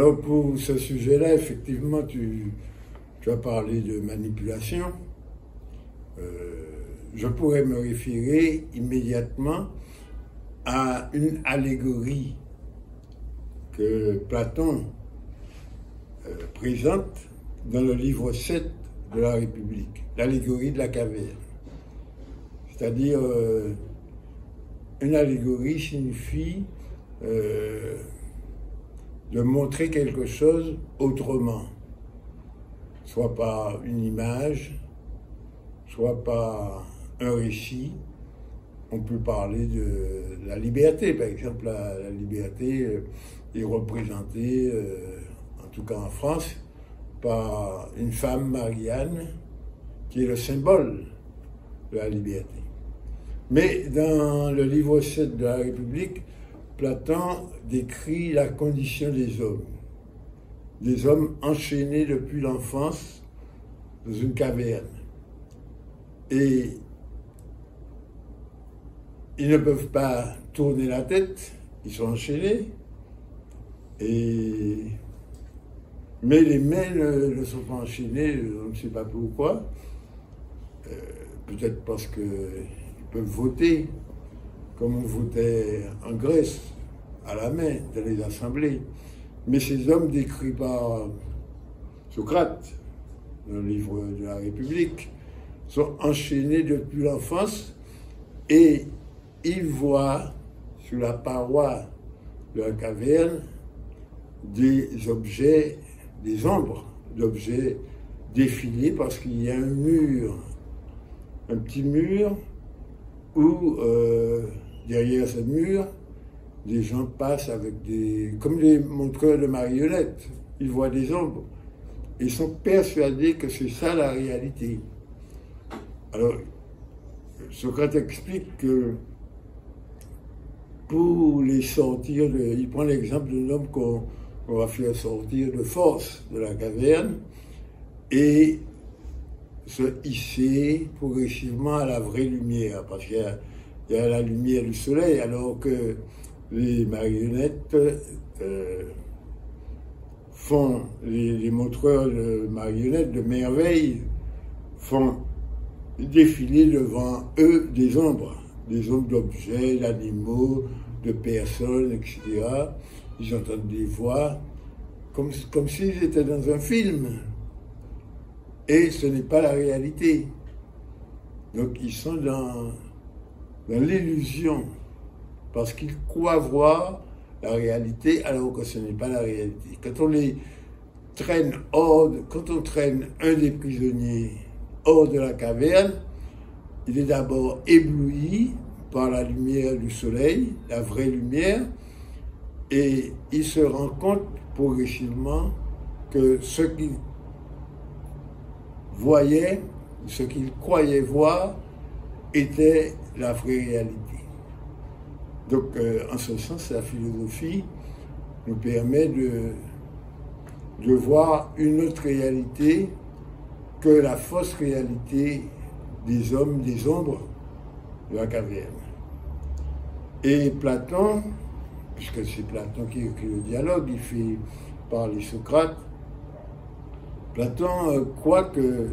Alors pour ce sujet-là, effectivement, tu as parlé de manipulation. Je pourrais me référer immédiatement à une allégorie que Platon présente dans le livre 7 de la République, l'allégorie de la caverne. C'est-à-dire, une allégorie signifie de montrer quelque chose autrement, soit par une image, soit par un récit. On peut parler de la liberté, par exemple. La liberté est représentée, en tout cas en France, par une femme, Marianne, qui est le symbole de la liberté. Mais dans le livre 7 de la République, Platon décrit la condition des hommes enchaînés depuis l'enfance dans une caverne. Et ils ne peuvent pas tourner la tête, ils sont enchaînés, mais les mains ne sont pas enchaînées, on ne sait pas pourquoi, peut-être parce qu'ils peuvent voter, comme on votait en Grèce, à la main, dans les assemblées. Mais ces hommes décrits par Socrate, dans le livre de la République, sont enchaînés depuis l'enfance et ils voient sur la paroi de la caverne des objets, des ombres d'objets défiler parce qu'il y a un mur, un petit mur où derrière ce mur, des gens passent avec comme des montreurs de marionnettes. Ils voient des ombres. Ils sont persuadés que c'est ça la réalité. Alors, Socrate explique que pour les sortir, il prend l'exemple d'un homme qu'on va faire sortir de force de la caverne et se hisser progressivement à la vraie lumière, parce qu'il y a la lumière du soleil, alors que les marionnettes font, les montreurs de marionnettes, de merveilles, font défiler devant eux des ombres d'objets, d'animaux, de personnes, etc. Ils entendent des voix, comme s'ils étaient dans un film. Et ce n'est pas la réalité. Donc ils sont dans l'illusion, parce qu'ils croient voir la réalité alors que ce n'est pas la réalité. Quand on les traîne quand on traîne un des prisonniers hors de la caverne, il est d'abord ébloui par la lumière du soleil, la vraie lumière, et il se rend compte progressivement que ce qu'il voyait, ce qu'il croyait voir, était la vraie réalité. Donc, en ce sens, la philosophie nous permet de voir une autre réalité que la fausse réalité des hommes, des ombres de la caverne. Et Platon, puisque c'est Platon qui écrit le dialogue, il fait parler Socrate, Platon croit que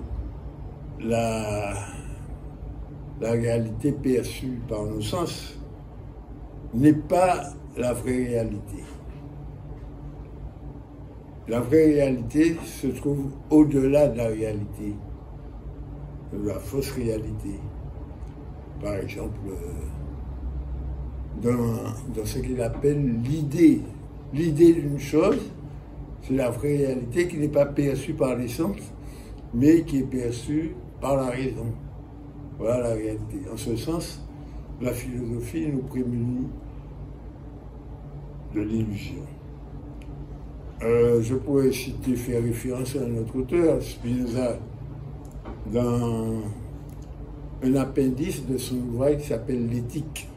la réalité perçue par nos sens n'est pas la vraie réalité. La vraie réalité se trouve au-delà de la réalité, de la fausse réalité. Par exemple, dans ce qu'il appelle l'idée. L'idée d'une chose, c'est la vraie réalité qui n'est pas perçue par les sens, mais qui est perçue par la raison. Voilà la réalité. En ce sens, la philosophie nous prémunit de l'illusion. Je pourrais faire référence à un autre auteur, Spinoza, dans un appendice de son ouvrage qui s'appelle L'Éthique,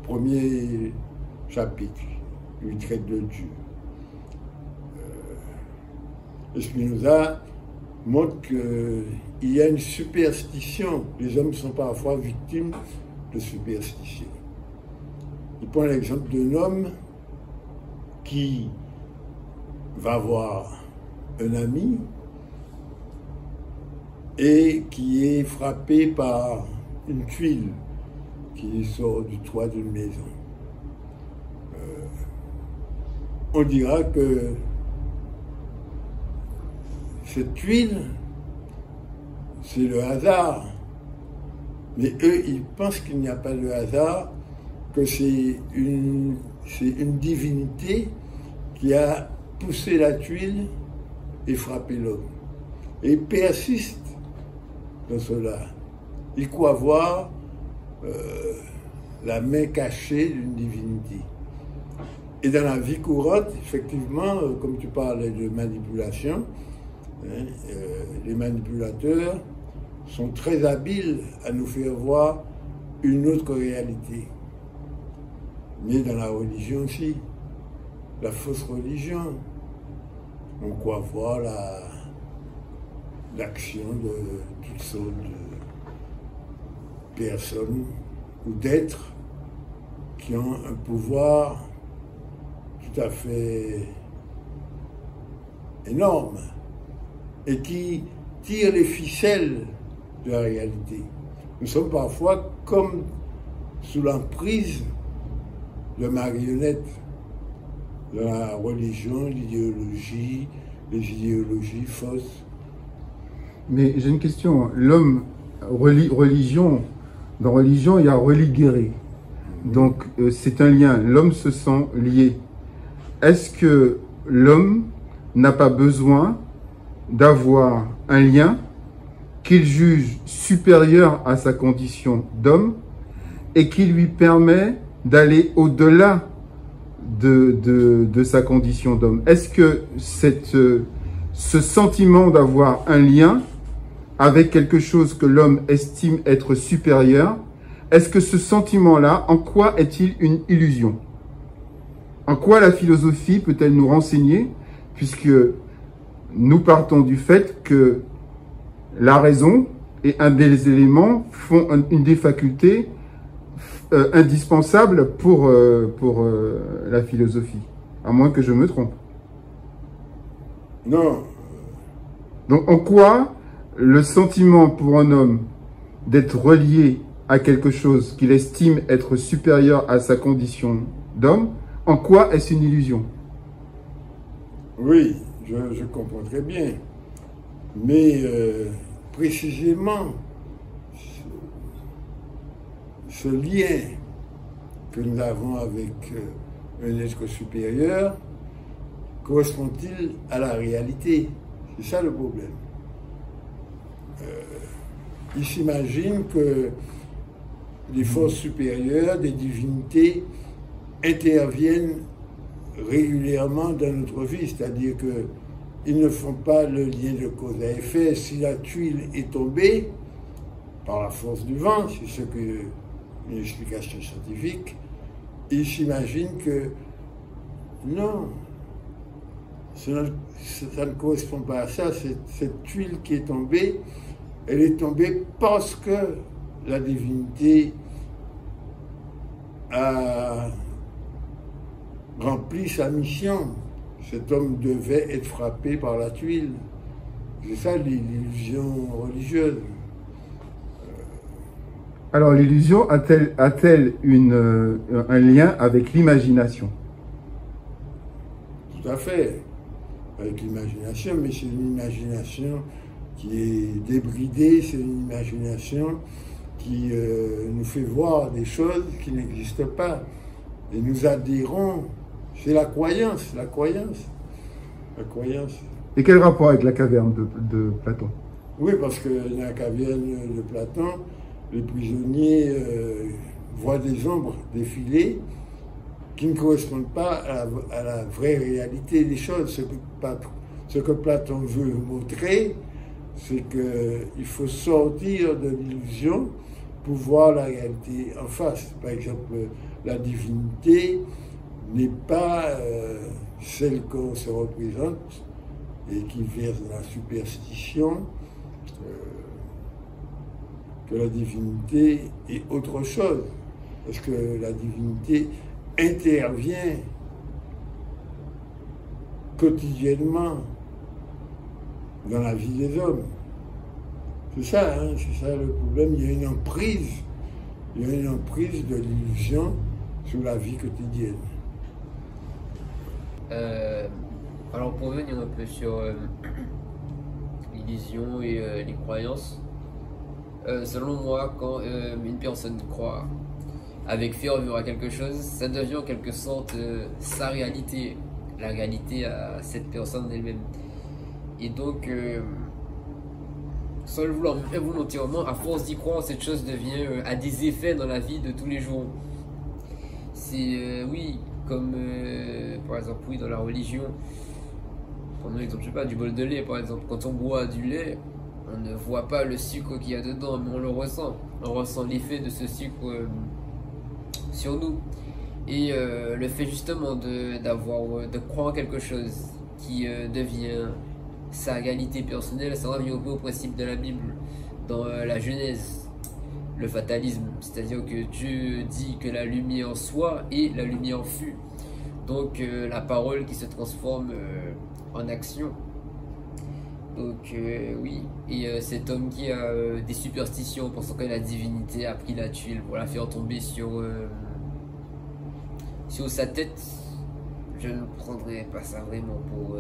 premier chapitre, il traite de Dieu. Spinoza montre qu'il y a une superstition, les hommes sont parfois victimes de superstition. Il prend l'exemple d'un homme qui va voir un ami et qui est frappé par une tuile qui sort du toit d'une maison. On dira que cette tuile, c'est le hasard. Mais eux, ils pensent qu'il n'y a pas de hasard, que c'est une divinité qui a poussé la tuile et frappé l'homme. Et ils persistent dans cela. Ils croient voir la main cachée d'une divinité. Et dans la vie courante, effectivement, comme tu parlais de manipulation, les manipulateurs sont très habiles à nous faire voir une autre réalité. Mais dans la religion aussi, la fausse religion, on croit voir l'action de toutes sortes de personnes ou d'êtres qui ont un pouvoir tout à fait énorme et qui tirent les ficelles de la réalité. Nous sommes parfois comme sous l'emprise de marionnettes de la religion, l'idéologie, les idéologies fausses. Mais j'ai une question. L'homme, religion, dans religion, il y a religere. Donc, c'est un lien. L'homme se sent lié. Est-ce que l'homme n'a pas besoin d'avoir un lien qu'il juge supérieur à sa condition d'homme et qui lui permet d'aller au-delà de sa condition d'homme? Est-ce que ce sentiment d'avoir un lien avec quelque chose que l'homme estime être supérieur, est-ce que ce sentiment-là, en quoi est-il une illusion? En quoi la philosophie peut-elle nous renseigner, puisque nous partons du fait que la raison est un des éléments, une des facultés indispensables pour la philosophie, à moins que je me trompe. Non. Donc en quoi le sentiment pour un homme d'être relié à quelque chose qu'il estime être supérieur à sa condition d'homme, en quoi est-ce une illusion? Oui, je comprends très bien. Mais précisément, ce lien que nous avons avec un être supérieur correspond-il à la réalité? C'est ça le problème. Il s'imagine que les forces supérieures, des divinités, interviennent régulièrement dans notre vie, c'est-à-dire qu'ils ne font pas le lien de cause à effet. Si la tuile est tombée par la force du vent, c'est ce que une explication scientifique, ils s'imaginent que non, ça ne correspond pas à ça. Cette tuile qui est tombée, elle est tombée parce que la divinité a rempli sa mission. Cet homme devait être frappé par la tuile. C'est ça l'illusion religieuse. Alors l'illusion a-t-elle un lien avec l'imagination? Tout à fait, avec l'imagination, mais c'est une imagination qui est débridée, c'est une imagination qui nous fait voir des choses qui n'existent pas. Et nous adhérons, c'est la croyance. Et quel rapport avec la caverne de Platon? Oui, parce que dans la caverne de Platon, les prisonniers voient des ombres défiler qui ne correspondent pas à la vraie réalité des choses. Ce que Platon veut montrer, c'est qu'il faut sortir de l'illusion pour voir la réalité en face. Par exemple, la divinité n'est pas celle qu'on se représente et qui verse dans la superstition, que la divinité est autre chose. Parce que la divinité intervient quotidiennement dans la vie des hommes. C'est ça, hein, c'est ça le problème. Il y a une emprise de l'illusion sur la vie quotidienne. Alors pour revenir un peu sur l'illusion et les croyances, selon moi, quand une personne croit avec ferveur à quelque chose, ça devient en quelque sorte sa réalité, la réalité à cette personne elle-même. Et donc, sans le vouloir involontairement, à force d'y croire, cette chose devient a des effets dans la vie de tous les jours. C'est oui, comme par exemple oui dans la religion. Prenons l'exemple, je sais pas, du bol de lait par exemple. Quand on boit du lait, on ne voit pas le sucre qu'il y a dedans, mais on le ressent. On ressent l'effet de ce sucre sur nous. Et le fait justement de croire en quelque chose qui devient sa réalité personnelle, ça revient un peu au principe de la Bible, dans la Genèse, le fatalisme. C'est-à-dire que Dieu dit que la lumière soit et la lumière fut. Donc la parole qui se transforme en action. Donc oui, et cet homme qui a des superstitions pensant que la divinité a pris la tuile pour la faire tomber sur sa tête, je ne prendrais pas ça vraiment pour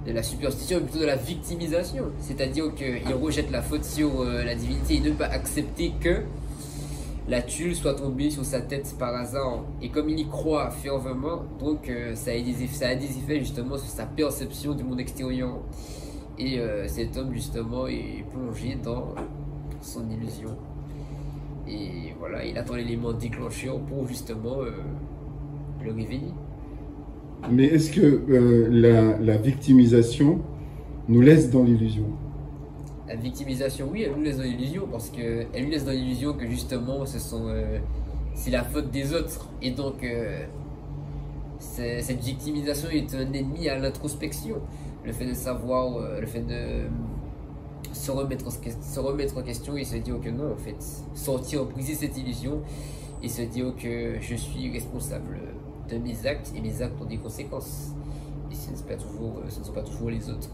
de la superstition, mais plutôt de la victimisation. C'est-à-dire qu'il rejette la faute sur la divinité et ne pas accepter que la tuile soit tombée sur sa tête par hasard. Et comme il y croit fervemment, donc ça a des effets justement sur sa perception du monde extérieur. Et cet homme justement est plongé dans son illusion. Et voilà, il attend l'élément déclencheur pour justement le réveiller. Mais est-ce que la victimisation nous laisse dans l'illusion? La victimisation, oui, elle nous laisse dans l'illusion, parce qu'elle nous laisse dans l'illusion que justement c'est la faute des autres. Et donc cette victimisation est un ennemi à l'introspection. Le fait de savoir, le fait de se remettre en question et se dire que non, en fait, sortir, briser cette illusion et se dire que je suis responsable de mes actes et mes actes ont des conséquences. Et ce ne sont pas toujours les autres.